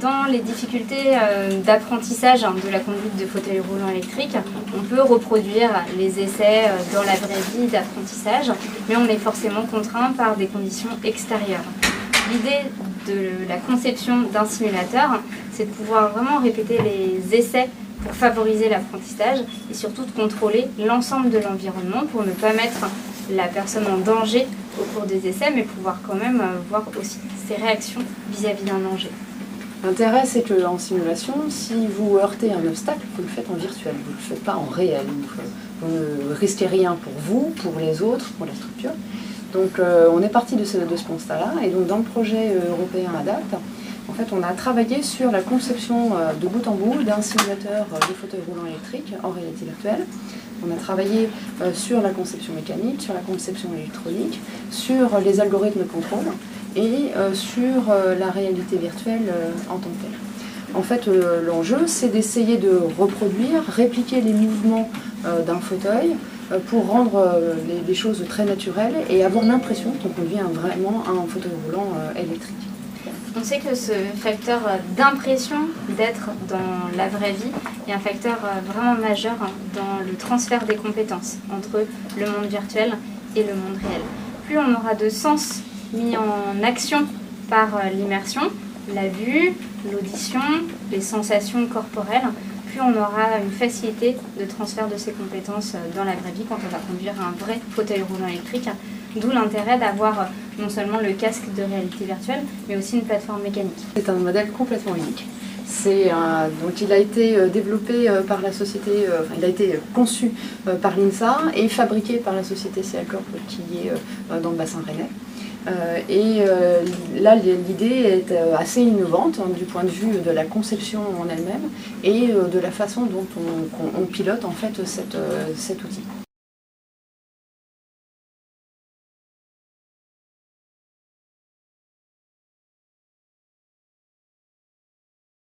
Dans les difficultés d'apprentissage de la conduite de fauteuil roulant électrique, on peut reproduire les essais dans la vraie vie d'apprentissage, mais on est forcément contraint par des conditions extérieures. L'idée de la conception d'un simulateur, c'est de pouvoir vraiment répéter les essais pour favoriser l'apprentissage et surtout de contrôler l'ensemble de l'environnement pour ne pas mettre la personne en danger au cours des essais, mais pouvoir quand même voir aussi ses réactions vis-à-vis d'un danger. L'intérêt, c'est qu'en simulation, si vous heurtez un obstacle, vous le faites en virtuel, vous ne le faites pas en réel. Vous ne risquez rien pour vous, pour les autres, pour la structure. Donc on est parti de ce constat-là, et donc dans le projet européen ADAPT, en fait, on a travaillé sur la conception de bout en bout d'un simulateur de fauteuil roulant électrique en réalité virtuelle. On a travaillé sur la conception mécanique, sur la conception électronique, sur les algorithmes de contrôle et sur la réalité virtuelle en tant que telle. En fait, l'enjeu, c'est d'essayer de reproduire, répliquer les mouvements d'un fauteuil pour rendre les choses très naturelles et avoir l'impression qu'on conduit vraiment un fauteuil roulant électrique. On sait que ce facteur d'impression d'être dans la vraie vie est un facteur vraiment majeur dans le transfert des compétences entre le monde virtuel et le monde réel. Plus on aura de sens mis en action par l'immersion, la vue, l'audition, les sensations corporelles, plus on aura une facilité de transfert de ces compétences dans la vraie vie quand on va conduire un vrai fauteuil roulant électrique. D'où l'intérêt d'avoir non seulement le casque de réalité virtuelle, mais aussi une plateforme mécanique. C'est un modèle complètement unique. Donc il a été développé par la société, il a été conçu par l'INSA et fabriqué par la société Sealcorp qui est dans le bassin rennais. Là, l'idée est assez innovante du point de vue de la conception en elle-même et de la façon dont on pilote en fait cet outil.